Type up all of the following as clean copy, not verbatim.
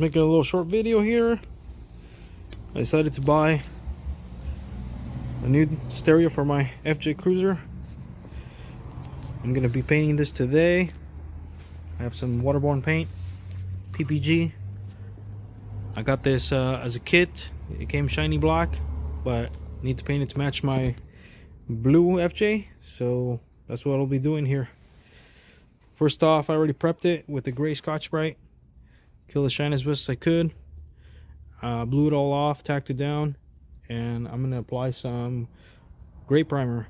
making a little short video here. I decided to buy a new stereo for my FJ Cruiser. I'm gonna be painting this today. I have some waterborne paint, PPG. I got this as a kit. It came shiny black, but need to paint it to match my blue FJ, so that's what I'll be doing here. First off, I already prepped it with the gray Scotch-Brite, kill the shine as best as I could. Blew it all off, tacked it down, and I'm gonna apply some gray primer,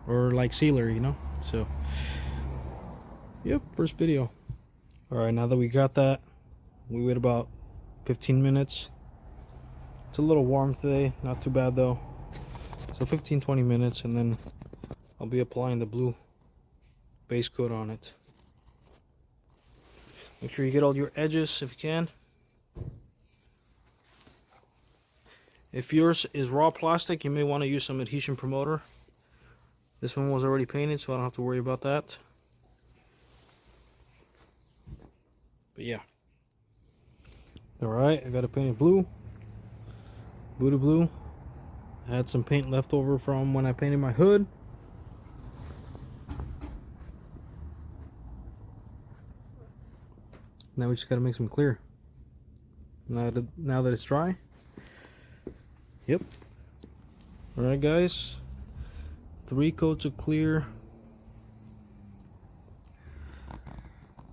or like sealer, you know. So yep, first video. All right, now that we got that, we wait about 15 minutes. It's a little warm today, not too bad though. So 15-20 minutes, and then I'll be applying the blue base coat on it. Make sure you get all your edges if you can. If yours is raw plastic, you may want to use some adhesion promoter. This one was already painted, so I don't have to worry about that. But yeah. Alright, I got it painted blue. Buddha blue. I had some paint left over from when I painted my hood. Now we just gotta make some clear. Now that it's dry. Yep. Alright guys. 3 coats of clear.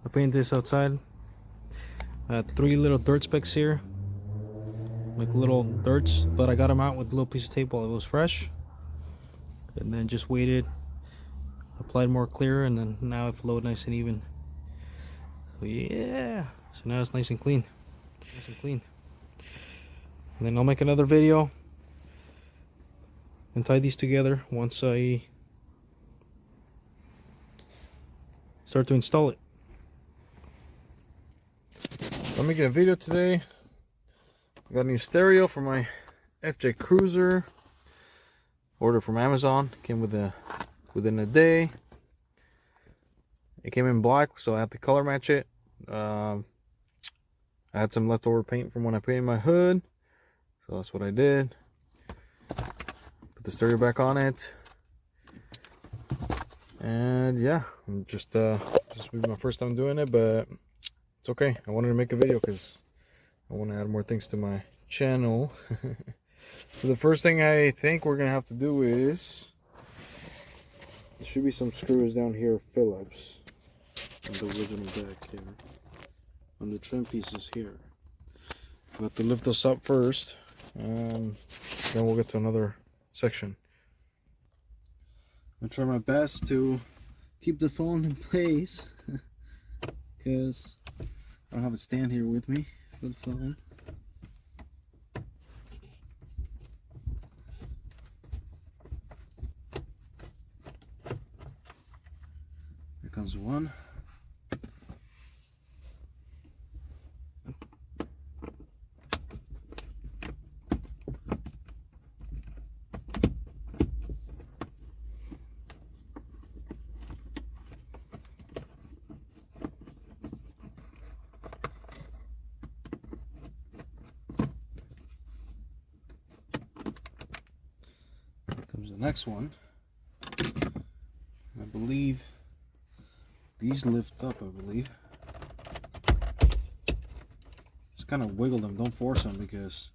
I painted this outside. I had 3 little dirt specks here. Like little dirts, but I got them out with a little piece of tape while it was fresh. And then just waited. Applied more clear, and then now it flowed nice and even. So yeah. So now it's nice and clean. Nice and clean. And then I'll make another video and tie these together once I start to install it. I'm making a video today. I got a new stereo for my FJ Cruiser. Ordered from Amazon. Came within a day. It came in black, so I have to color match it. I had some leftover paint from when I painted my hood, so that's what I did. Put the stereo back on it, and yeah, I'm just this will be my first time doing it, but it's okay. I wanted to make a video because I want to add more things to my channel. So the first thing I think we're gonna have to do is, there should be some screws down here, Phillips, on the original deck here, on the trim pieces here. We'll have to lift this up first, and then we'll get to another section. I'm gonna try my best to keep the phone in place because I don't have a stand here with me for the phone. Here comes one. The next one. I believe these lift up, I believe. Just kind of wiggle them, don't force them, because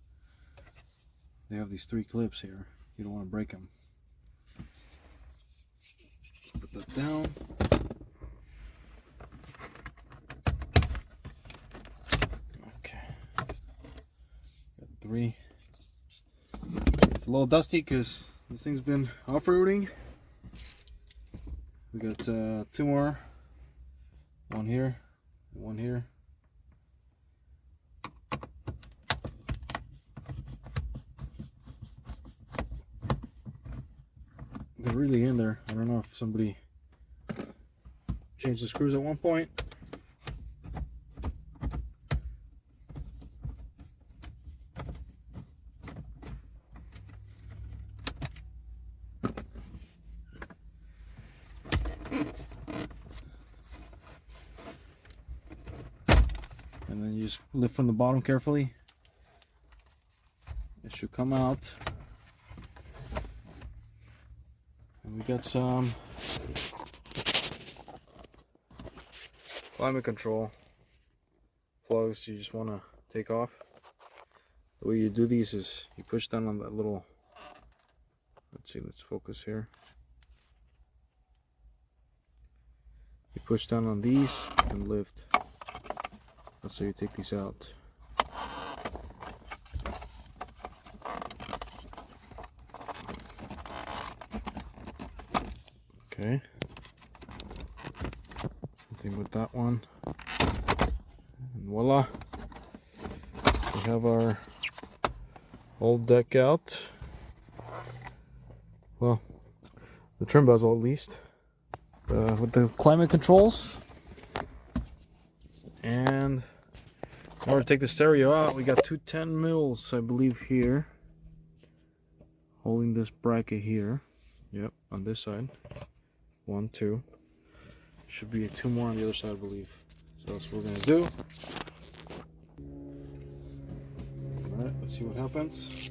they have these 3 clips here. You don't want to break them. Put that down. Okay. Got 3. It's a little dusty because this thing's been off-roading. We got 2 more. One here, one here. They're really in there. I don't know if somebody changed the screws at one point. And then you just lift from the bottom carefully. It should come out. And we got some climate control plugs you just want to take off. The way you do these is you push down on that little, let's see, let's focus here. You push down on these and lift. That's how you take these out. Okay. Something with that one. And voila. We have our old deck out. Well, the trim bezel at least. With the climate controls. And in order to take the stereo out, we got two 10 mils, I believe, here. Holding this bracket here. Yep, on this side. 1, 2. Should be 2 more on the other side, I believe. So that's what we're gonna do. Alright, let's see what happens.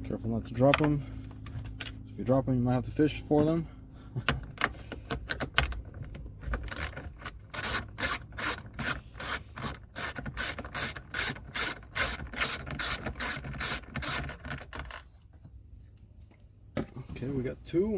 Careful not to drop them. If you drop them, you might have to fish for them. Okay, we got 2.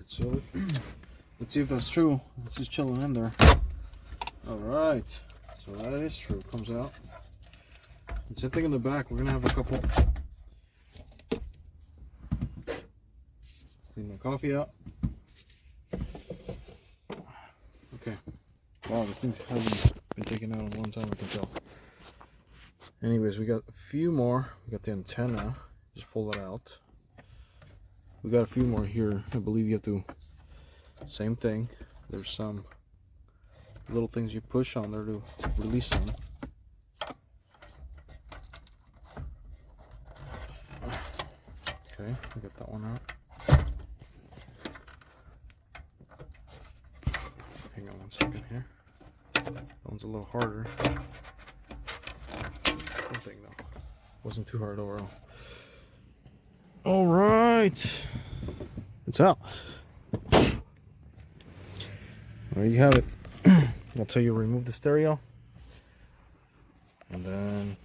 So let's see if that's true. This is chilling in there. Alright, so that is true. It comes out. And same thing in the back. We're gonna have a couple. Clean my coffee out. Okay. Wow, this thing hasn't been taken out in a long time, I can tell. Anyways, we got a few more. We got the antenna. Just pull it out. We got a few more here. I believe you have to, same thing. There's some little things you push on there to release them. Okay, we got that one out. Hang on 1 second here. That one's a little harder. Something though. Wasn't too hard overall. All right, it's out. There you have it. That's how you remove the stereo. And then,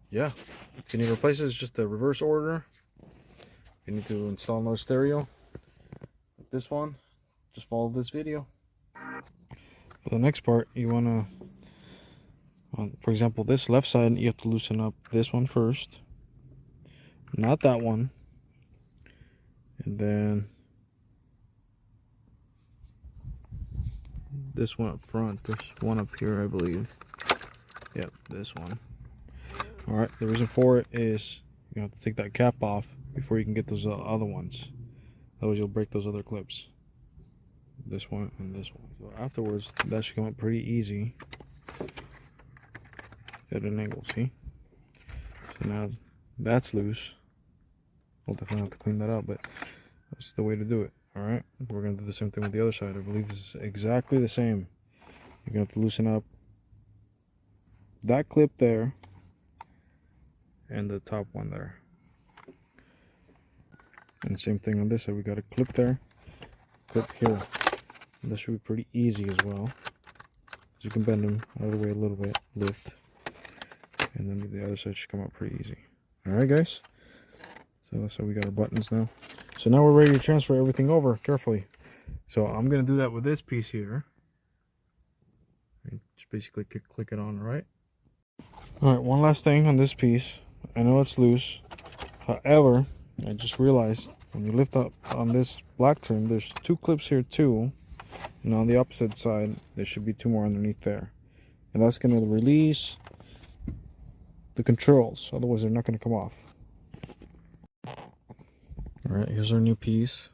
yeah, if you need to replace it, it's just a reverse order. If you need to install another stereo, like this one, just follow this video. For the next part, you want to, for example, this left side, you have to loosen up this one first. Not that one. And then this one up front, there's one up here, I believe. Yep, this one. Alright, the reason for it is you have to take that cap off before you can get those other ones. Otherwise you'll break those other clips. This one and this one. So afterwards, that should come up pretty easy. At an angle, see? So now that's loose. We'll definitely have to clean that up, but that's the way to do it. Alright, we're going to do the same thing with the other side. I believe this is exactly the same. You're going to have to loosen up that clip there and the top one there. And same thing on this side. We got a clip there, clip here. And that should be pretty easy as well. You can bend them out of the way a little bit, lift, and then the other side should come out pretty easy. Alright guys, so that's how we got our buttons now. So now we're ready to transfer everything over carefully. So I'm going to do that with this piece here. Just basically click it on, right? Alright, one last thing on this piece. I know it's loose. However, I just realized when you lift up on this black trim, there's 2 clips here too, and on the opposite side there should be 2 more underneath there, and that's going to release the controls, otherwise they're not going to come off. Alright, here's our new piece.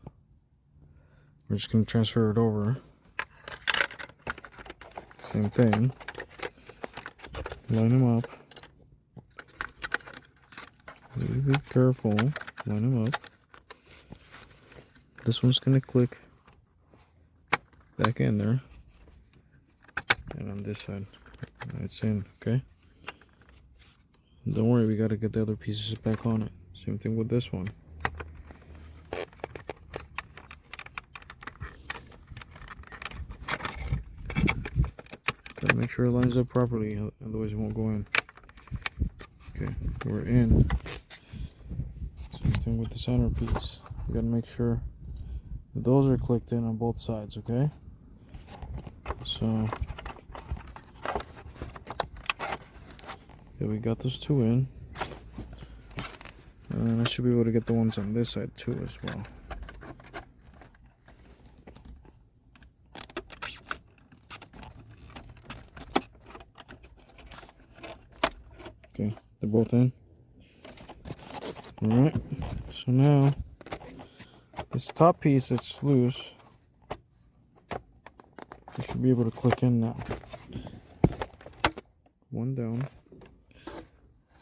We're just going to transfer it over. Same thing. Line them up. Be careful. Line them up. This one's going to click back in there. And on this side, it's in, okay? Don't worry, we got to get the other pieces back on it. Same thing with this one. Gotta make sure it lines up properly, otherwise it won't go in. Okay, we're in. Same thing with the center piece. You gotta make sure that those are clicked in on both sides, okay? So, yeah, we got those 2 in. And I should be able to get the ones on this side too as well. Okay, they're both in. Alright, so now this top piece that's loose, you should be able to click in now. One down.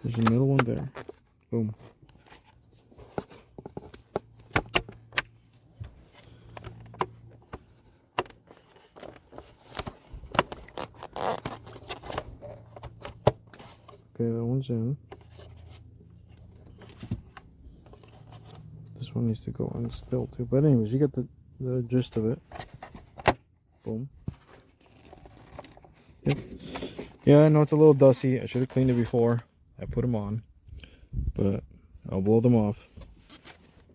There's a middle one there. Boom. Okay, that one's in. This one needs to go in still too. But anyways, you get the gist of it. Boom. Yep. Yeah, I know it's a little dusty. I should have cleaned it before I put them on. But I'll blow them off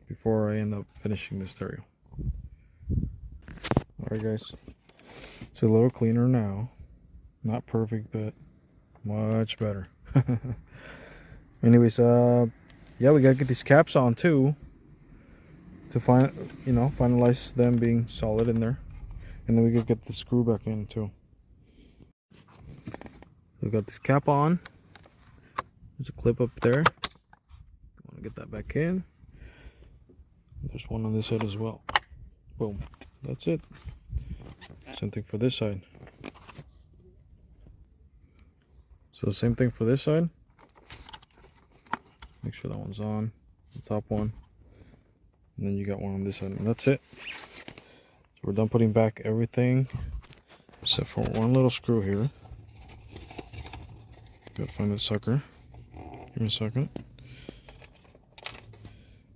before I end up finishing the stereo. Alright guys. It's a little cleaner now. Not perfect, but much better. Anyways, yeah, we gotta get these caps on too to finalize them being solid in there, and then we could get the screw back in too. We got this cap on. There's a clip up there. Want to get that back in. There's one on this side as well. Boom. That's it. Same thing for this side. So same thing for this side. Make sure that one's on, the top one. And then you got one on this side, and that's it. So we're done putting back everything, except for one little screw here. Gotta find that sucker. Give me a second.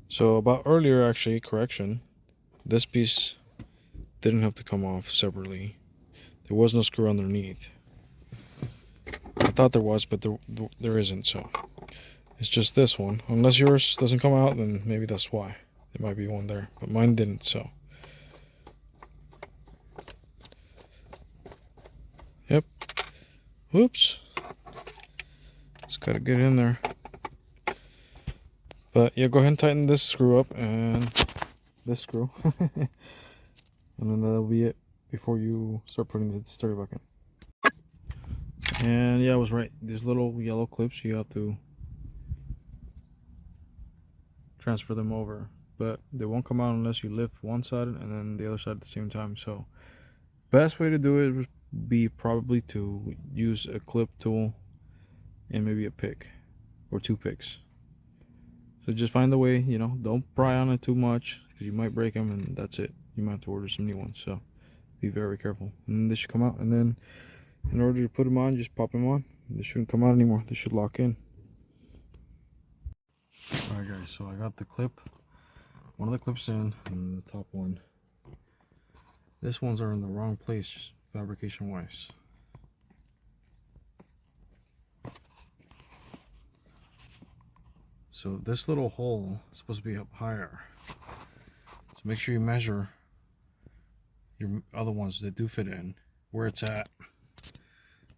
So about earlier, actually, correction. This piece didn't have to come off separately. There was no screw underneath. I thought there was, but there isn't, so it's just this one. Unless yours doesn't come out, then maybe that's why. There might be one there, but mine didn't, so. Yep. Whoops. Just gotta get in there. But yeah, go ahead and tighten this screw up and this screw. And then that'll be it before you start putting the stereo back in. And yeah, I was right. These little yellow clips, you have to transfer them over, but they won't come out unless you lift one side and then the other side at the same time. So best way to do it would be probably to use a clip tool and maybe a pick or 2 picks. So just find the way, you know, don't pry on it too much because you might break them, and that's it. You might have to order some new ones, so be very careful. And this should come out, and then in order to put them on, just pop them on. They shouldn't come out anymore. They should lock in. Alright guys, so I got the clip, one of the clips in, and the top one. This ones are in the wrong place, fabrication wise. So this little hole is supposed to be up higher. So make sure you measure your other ones that do fit in, where it's at,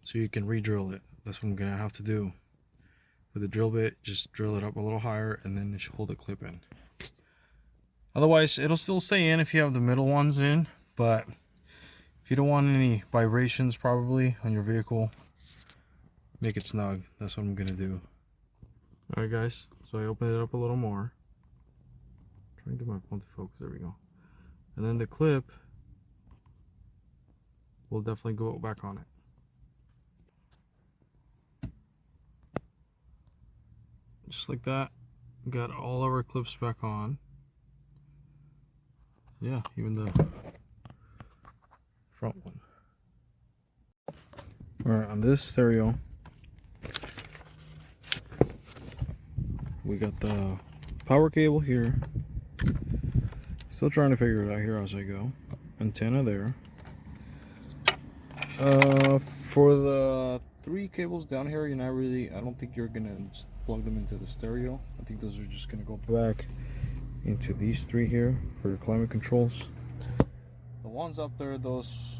so you can re-drill it. That's what I'm gonna have to do. With the drill bit, just drill it up a little higher, and then it should hold the clip in. Otherwise, it'll still stay in if you have the middle ones in, but if you don't want any vibrations probably on your vehicle, make it snug. That's what I'm gonna do. Alright guys, so I opened it up a little more. Trying to get my phone to focus, there we go. And then the clip will definitely go back on it. Just like that. Got all of our clips back on. Yeah, even the front one. Alright, on this stereo, we got the power cable here. Still trying to figure it out here as I go. Antenna there. For the 3 cables down here, you're not really, I don't think you're gonna just plug them into the stereo. I think those are just gonna go back into these 3 here for your climate controls. The ones up there, those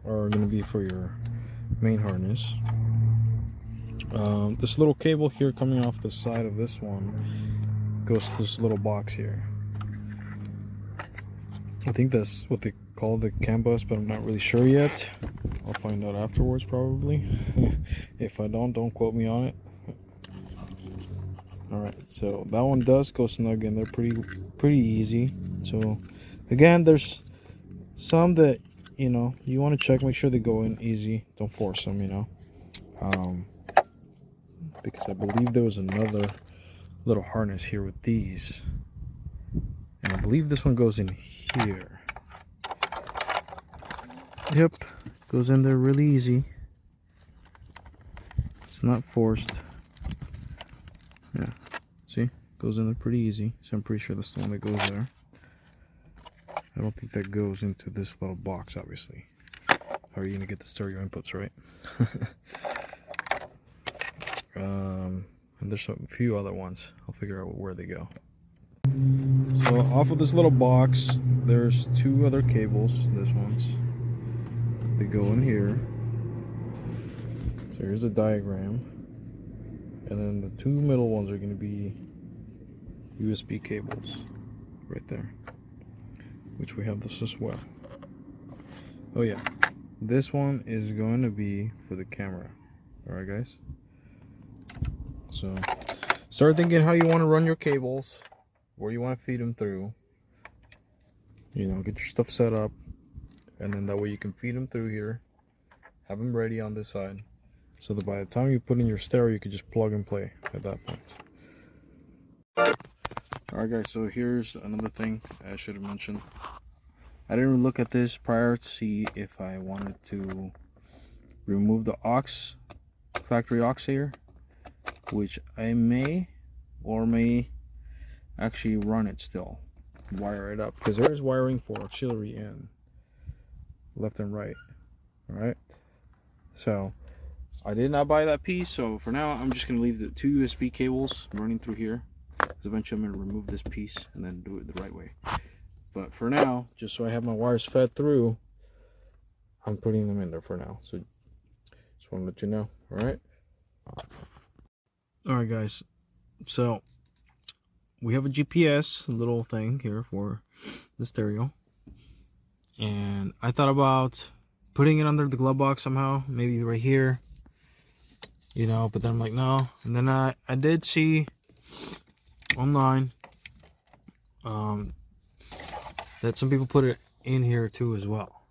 are gonna be for your main harness. This little cable here coming off the side of this one goes to this little box here. I think that's what they call the CAN bus, but I'm not really sure yet. I'll find out afterwards probably. If I don't quote me on it. Alright, so that one does go snug in there pretty easy. So again, there's some that, you know, you want to check, make sure they go in easy. Don't force them, you know. Because I believe there was another little harness here with these. And I believe this one goes in here. Yep, goes in there really easy. It's not forced. Yeah, see, goes in there pretty easy. So I'm pretty sure that's the one that goes there. I don't think that goes into this little box, obviously. How are you gonna get the stereo inputs, right? And there's a few other ones. I'll figure out where they go. So off of this little box, there's 2 other cables. This one's, they go in here. So here's the diagram, and then the 2 middle ones are going to be USB cables right there, which we have this as well. Oh yeah, this one is going to be for the camera. Alright guys, so start thinking how you want to run your cables, where you want to feed them through. You know, get your stuff set up, and then that way you can feed them through here, have them ready on this side, so that by the time you put in your stereo, you can just plug and play at that point. Alright guys, so here's another thing I should have mentioned. I didn't look at this prior to see if I wanted to remove the aux, factory aux here, which I may or may actually run it still, wire it up, because there is wiring for auxiliary in left and right. Alright, so I did not buy that piece, so for now I'm just going to leave the 2 USB cables running through here, because eventually I'm going to remove this piece and then do it the right way. But for now, just so I have my wires fed through, I'm putting them in there for now. So just want to let you know. Alright guys, so we have a GPS little thing here for the stereo, and I thought about putting it under the glove box somehow, maybe right here, you know, but then I'm like, no. And then I did see online that some people put it in here too as well.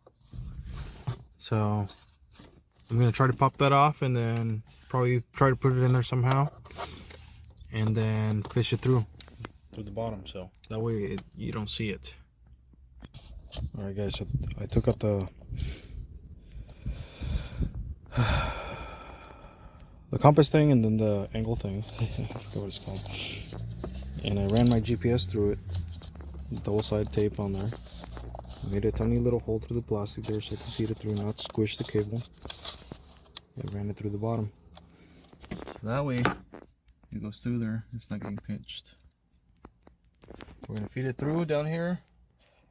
So I'm gonna try to pop that off and then probably try to put it in there somehow, and then fish it through the bottom, so that way you don't see it. Alright guys, so I took out the compass thing and then the angle thing. I forgot what it's called. And I ran my GPS through it, double side tape on there. I made a tiny little hole through the plastic there so I can feed it through, not squish the cable. I ran it through the bottom. That way it goes through there, it's not getting pinched. We're gonna feed it through down here,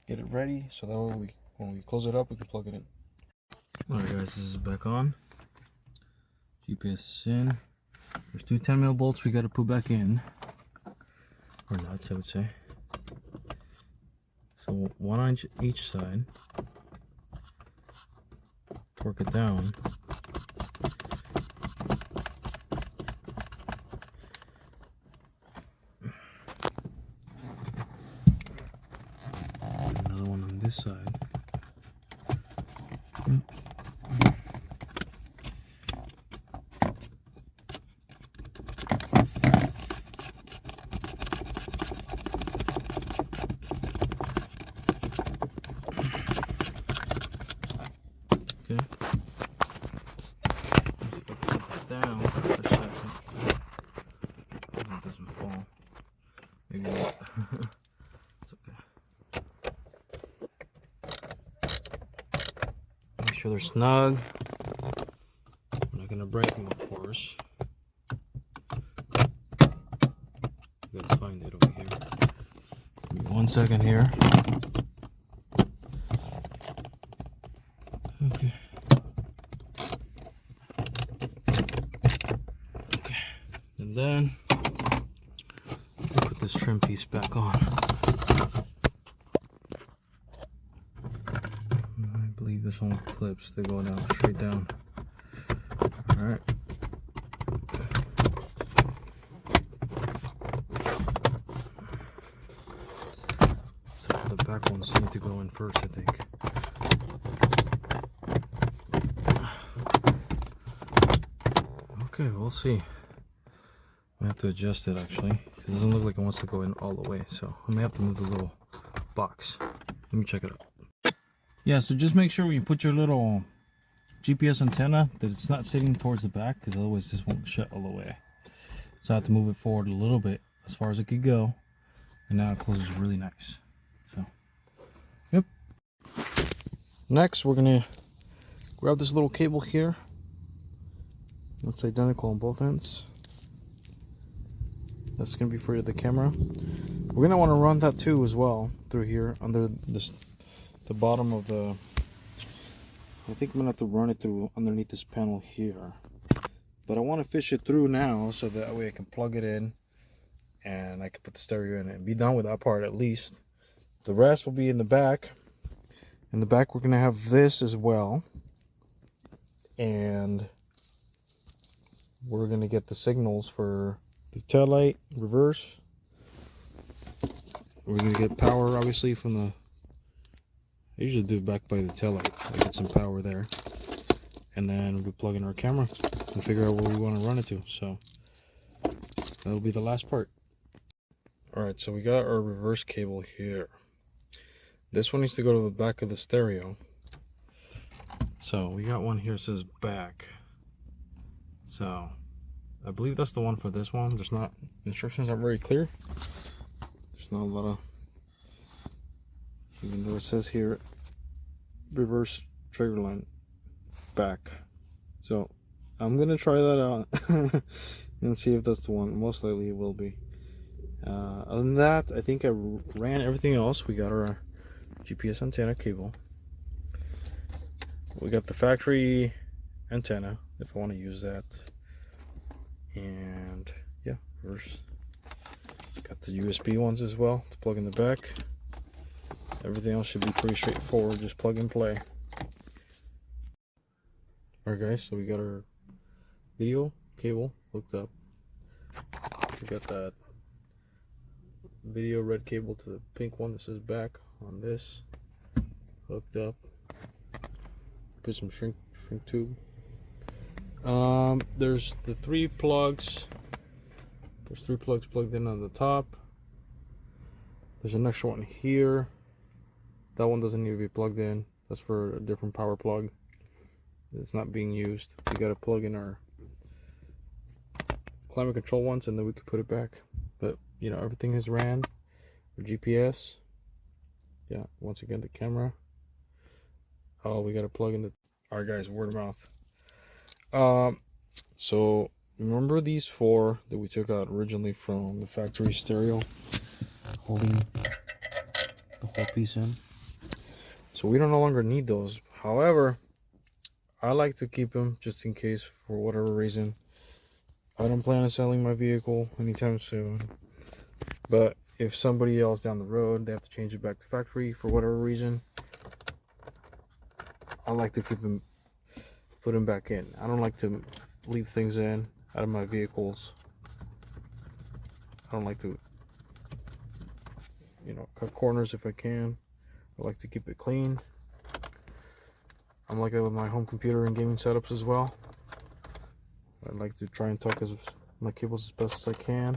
get it ready, so that way when we close it up, we can plug it in. Alright guys, this is back on. GPS is in. There's 2 10mm bolts we gotta put back in, or nuts I would say. one on each side. Torque it down. Another one on this side. Okay. Put this down for a second. Hope it doesn't fall. Maybe not. It's okay. Make sure they're snug. I'm not gonna break them, of course. Gotta find it over here. Give me 1 second here. Okay. Okay. And then put this trim piece back on. I believe this one clips. They go down straight down. All right. So the back ones need to go in first, I think. Okay, we'll see. I have to adjust it actually. It doesn't look like it wants to go in all the way, so I may have to move the little box. Let me check it out. Yeah, so just make sure when you put your little GPS antenna that it's not sitting towards the back, because otherwise this won't shut all the way. So I have to move it forward a little bit as far as it could go, and now it closes really nice. So, yep. Next, we're gonna grab this little cable here. It's identical on both ends. That's gonna be for the camera. We're gonna want to run that too as well through here under this, the bottom of the. I think I'm gonna have to run it through underneath this panel here, but I want to fish it through now so that way I can plug it in and I can put the stereo in it and be done with that part at least. The rest will be in the back. In the back, we're gonna have this as well, and we're gonna get the signals for the tail light, reverse. We're gonna get power obviously from the. I usually do it back by the tail light. I get some power there, and then we plug in our camera and figure out where we want to run it to. So that'll be the last part. All right, so we got our reverse cable here. This one needs to go to the back of the stereo. So we got one here that says back. So I believe that's the one for this one. There's not, instructions aren't very clear. There's not a lot of, even though it says here reverse trigger line back. So I'm gonna try that out and see if that's the one. Most likely it will be. Other than that, I think I ran everything else. We got our GPS antenna cable. We got the factory antenna if I want to use that. And yeah, reverse. Got the USB ones as well to plug in the back. Everything else should be pretty straightforward, just plug and play. Alright guys, so we got our video cable hooked up. We got that video red cable to the pink one that says back on this hooked up. Put some shrink tube. There's the 3 plugs. There's 3 plugs plugged in on the top. There's an extra one here. That one doesn't need to be plugged in. That's for a different power plug. It's not being used. We got to plug in our climate control ones, and then we can put it back. But you know, everything is ran. Our GPS. Yeah, once again the camera. Oh, we got to plug in the. Alright guys, word of mouth. So remember these 4 that we took out originally from the factory stereo, holding the whole piece in. So we don't no longer need those. However, I like to keep them just in case for whatever reason. I don't plan on selling my vehicle anytime soon, but if somebody else down the road, they have to change it back to factory for whatever reason, I like to keep them, put them back in. I don't like to leave things in out of my vehicles. I don't like to, you know, cut corners if I can. I like to keep it clean. I'm like that with my home computer and gaming setups as well. I like to try and tuck my cables as best as I can.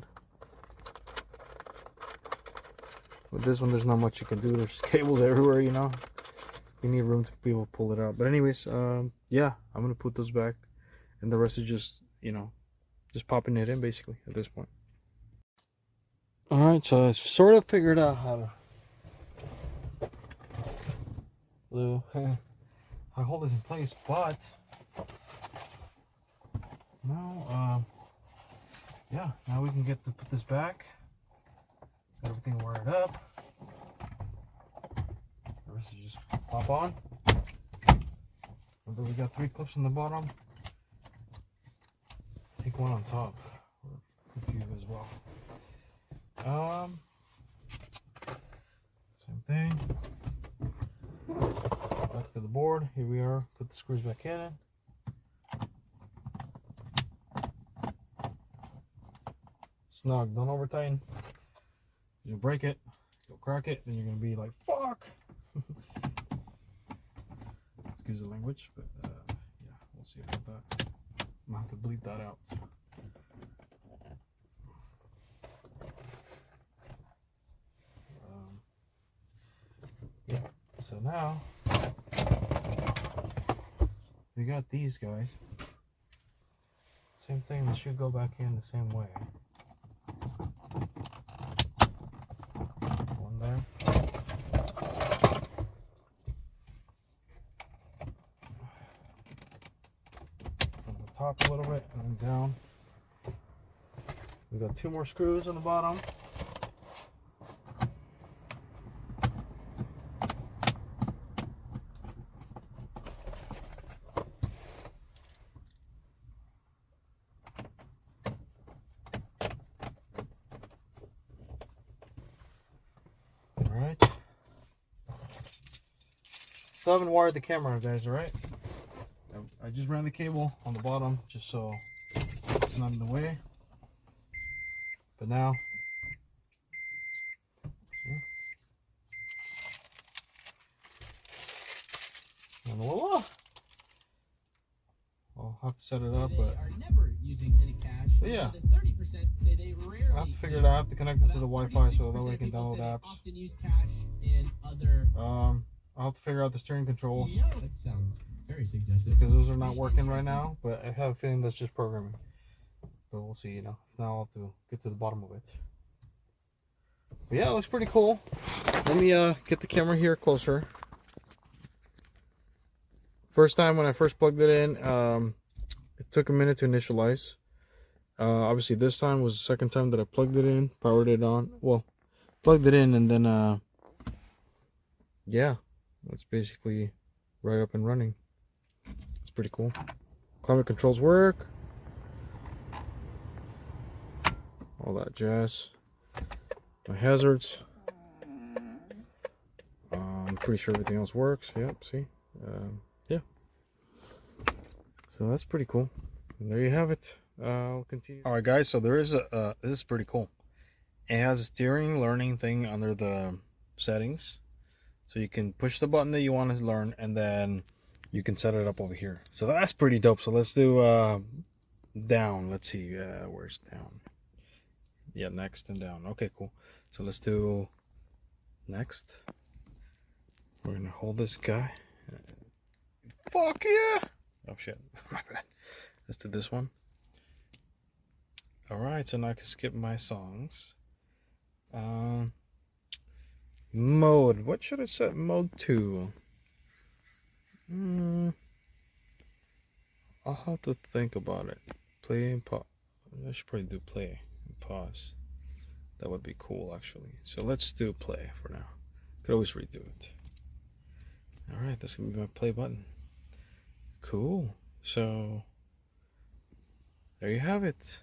With this one, there's not much you can do. There's cables everywhere, you know. You need room to be able to pull it out. But anyways, yeah, I'm gonna put those back, and the rest is just, you know, just popping it in basically at this point. All right, so I sort of figured out how to hold this in place, but now, yeah, now we can get to put this back. Got everything wired up. The rest is just pop on. Remember, we got 3 clips on the bottom. Take one on top, or a few as well. Same thing. Back to the board. Here we are. Put the screws back in. Snug. Don't over tighten. You'll break it. You'll crack it. Then you're gonna be like, "Fuck." Excuse the language, but yeah, we'll see about that. I'm gonna have to bleep that out. Yeah. So now we got these guys. Same thing. They should go back in the same way. One there. From the top a little bit and then down. We got 2 more screws on the bottom. Alright. Still haven't wired the camera, guys, alright? I just ran the cable on the bottom just so it's not in the way. But now, voila! I'll have to set it up, but are never using any cash. Yeah, 30% say they rarely. I have to figure it out. I have to connect it to the Wi-Fi so that way I can download apps. Often use cash and other. I'll have to figure out the steering controls. Yeah, that sounds very suggestive. Because those are not working right now, but I have a feeling that's just programming. But we'll see, you know. Now I'll have to get to the bottom of it. But yeah, it looks pretty cool. Let me get the camera here closer. First time when I first plugged it in, it took a minute to initialize. Obviously this time was the second time that I plugged it in, powered it on. Well, plugged it in and then yeah, it's basically right up and running. It's pretty cool. Climate controls work. All that jazz. My hazards. I'm pretty sure everything else works. Yep, see? Yeah. So that's pretty cool. And there you have it. I'll continue. Alright guys, so there is a, this is pretty cool. It has a steering learning thing under the settings. So you can push the button that you want to learn and then you can set it up over here. So that's pretty dope. So let's do down. Let's see, where's down? Yeah, next and down. Okay, cool. So let's do next. We're gonna hold this guy. Fuck yeah! Oh shit, my bad. Let's do this one. Alright, so now I can skip my songs. Mode. What should I set mode to? I'll have to think about it. Play and pause. I should probably do play and pause. That would be cool, actually. So let's do play for now. Could always redo it. Alright, that's gonna be my play button. Cool. So there you have it.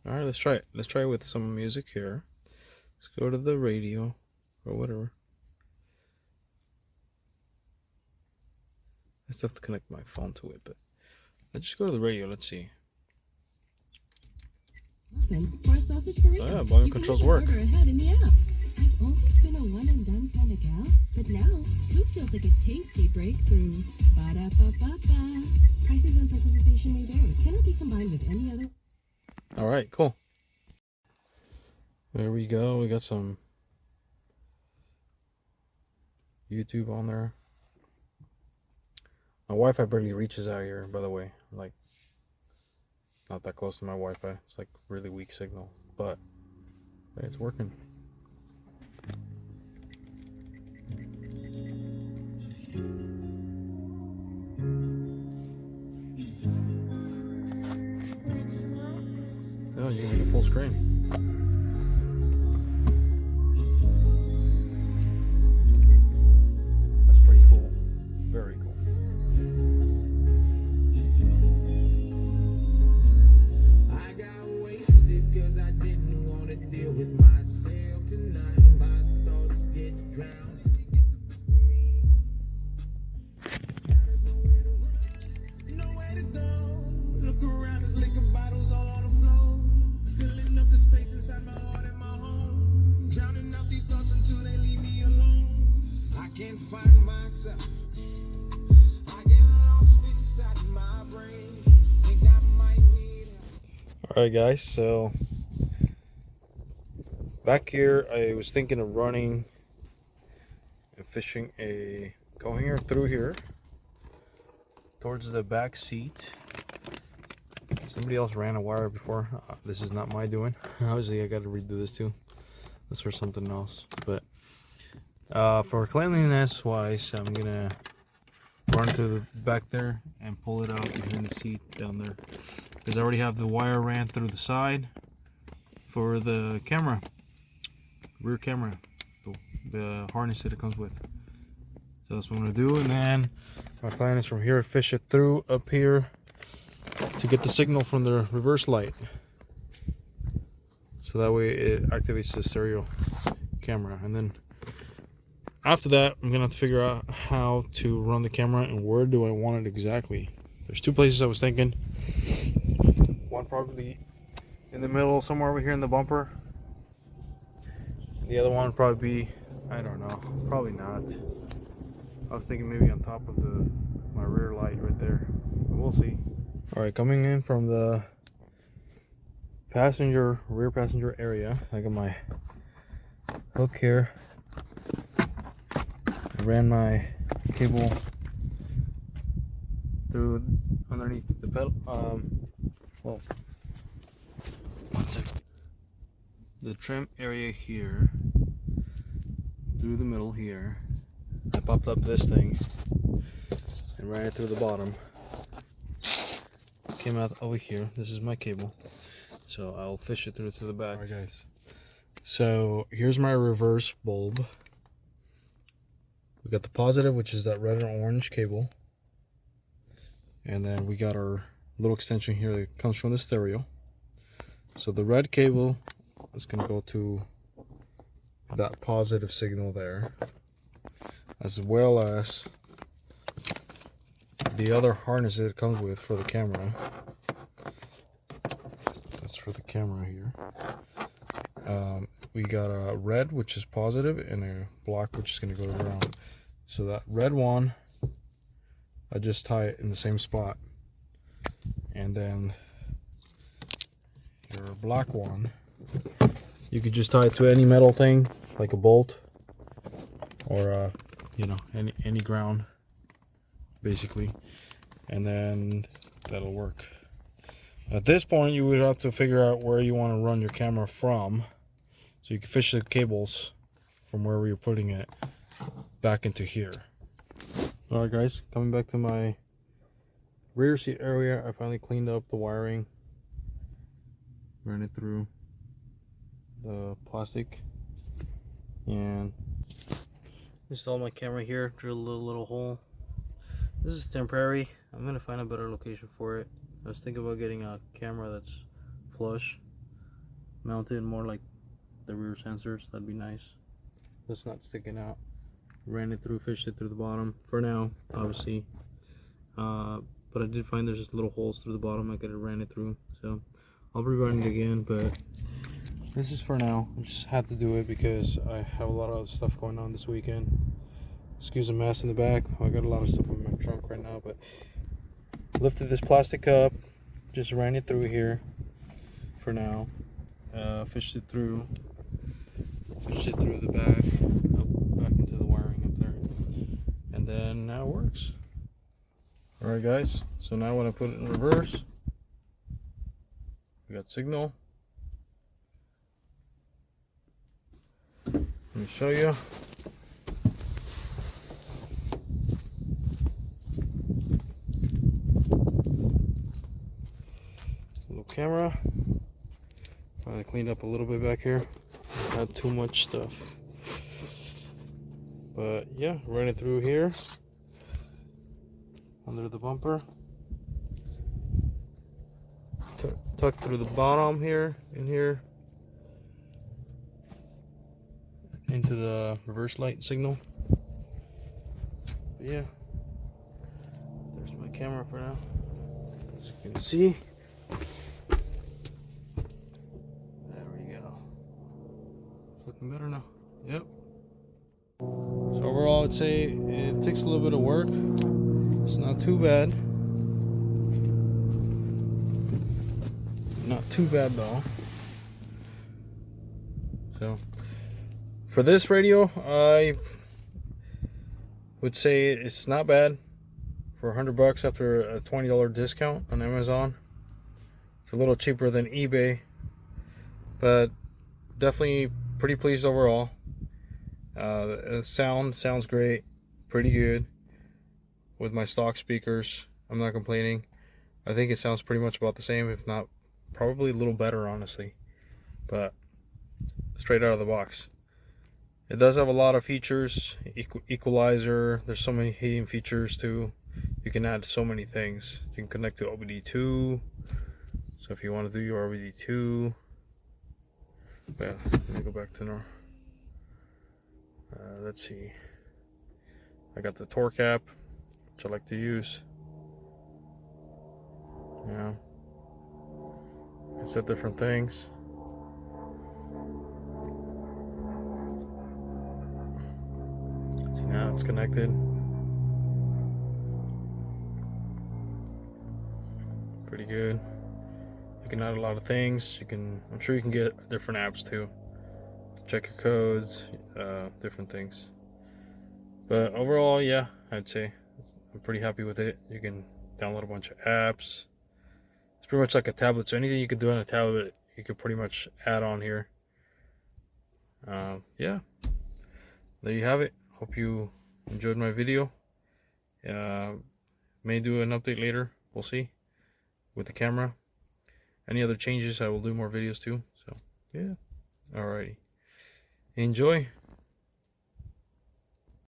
Alright, let's try it. Let's try it with some music here. Let's go to the radio or whatever. I still have to connect my phone to it, but let's just go to the radio. Let's see. For a sausage burrito. Oh, yeah, volume You can controls even work. order ahead in the app. I've always been a one and done kind of gal, but now 2 feels like a tasty breakthrough. Ba-da-ba-ba-ba. Prices and participation may vary. Cannot be combined with any other. All right, cool. There we go. We got some YouTube on there. My Wi-Fi barely reaches out here, by the way. Like, not that close to my Wi-Fi. It's like really weak signal, but hey, it's working. Oh, you can make it full screen. That's pretty cool. Very cool. I got wasted cause I didn't want to deal with myself tonight. My thoughts get drowned. There's nowhere to run, nowhere to go. Look around, there's liquor bottles all on the floor. Filling up the space inside my heart and my home. Drowning out these thoughts until they leave me alone. I can't find myself. I get lost inside my brain. Think I might need help. Alright guys, so back here I was thinking of running and fishing going here through here towards the back seat. Somebody else ran a wire before. This is not my doing. Obviously I got to redo this too. This for something else, but for cleanliness wise, I'm gonna run to the back there and pull it out behind the seat down there, because I already have the wire ran through the side for the camera, rear camera, the harness that it comes with. So that's what I'm gonna do, and then my plan is from here fish it through up here to get the signal from the reverse light, so that way it activates the stereo camera. And then after that I'm gonna have to figure out how to run the camera and where do I want it exactly. There's 2 places I was thinking. One probably in the middle, somewhere over here in the bumper. The other one would probably be, I don't know, probably not. I was thinking maybe on top of my rear light right there. But we'll see. Alright, coming in from the rear passenger area, I got my hook here. I ran my cable through underneath the pedal. Well, one second. The trim area here, through the middle here. I popped up this thing and ran it through the bottom. Came out over here. This is my cable, so I'll fish it through to the back. Alright guys, so here's my reverse bulb. We got the positive, which is that red and orange cable, and then we got our little extension here that comes from the stereo. So the red cable is going to go to that positive signal there, as well as the other harness that it comes with for the camera. That's for the camera here. We got a red, which is positive, and a black, which is going to go to ground. So that red one, I just tie it in the same spot, and then your black one, you could just tie it to any metal thing, like a bolt, or you know, any ground, basically, and then that'll work. At this point, you would have to figure out where you want to run your camera from, so you can fish the cables from wherever you're putting it back into here. Alright guys, coming back to my rear seat area, I finally cleaned up the wiring, ran it through the plastic, and installed my camera here, drilled a little hole. This is temporary. I'm gonna find a better location for it. I was thinking about getting a camera that's flush mounted, more like the rear sensors. That'd be nice. That's not sticking out. Ran it through, fished it through the bottom for now, obviously. But I did find there's just little holes through the bottom I could have ran it through, so I'll be running it again. But this is for now. I just had to do it because I have a lot of other stuff going on this weekend. Excuse the mess in the back. I got a lot of stuff in my trunk right now, but lifted this plastic up, just ran it through here for now. Fished it through the back, back into the wiring up there, and then now it works. Alright guys, so now when I put it in reverse, we got signal. Let me show you. Little camera. I cleaned up a little bit back here. Not too much stuff. But yeah, run it through here. Under the bumper. Tuck through the bottom here, in here. Into the reverse light signal. But yeah. There's my camera for now. As you can see. It's looking better now. Yep. So overall, I'd say it takes a little bit of work. It's not too bad. Not too bad though. So for this radio, I would say it's not bad for $100 after a $20 discount on Amazon. It's a little cheaper than eBay, but definitely pretty pleased overall. The sounds great, pretty good with my stock speakers. I'm not complaining. I think it sounds pretty much about the same, if not probably a little better, honestly. But straight out of the box, it does have a lot of features. Equalizer. There's so many heating features too. You can add so many things. You can connect to OBD2. So if you want to do your OBD2. Yeah, let me go back to normal. Let's see. I got the torque app, which I like to use. Yeah. You can set different things. See, now it's connected. Pretty good. You can add a lot of things. I'm sure you can get different apps too. Check your codes, different things. But overall, yeah, I'd say I'm pretty happy with it. You can download a bunch of apps. It's pretty much like a tablet, so anything you could do on a tablet, you could pretty much add on here. Yeah, there you have it. Hope you enjoyed my video. May do an update later. We'll see with the camera. Any other changes, I will do more videos too. So yeah, alrighty. Enjoy.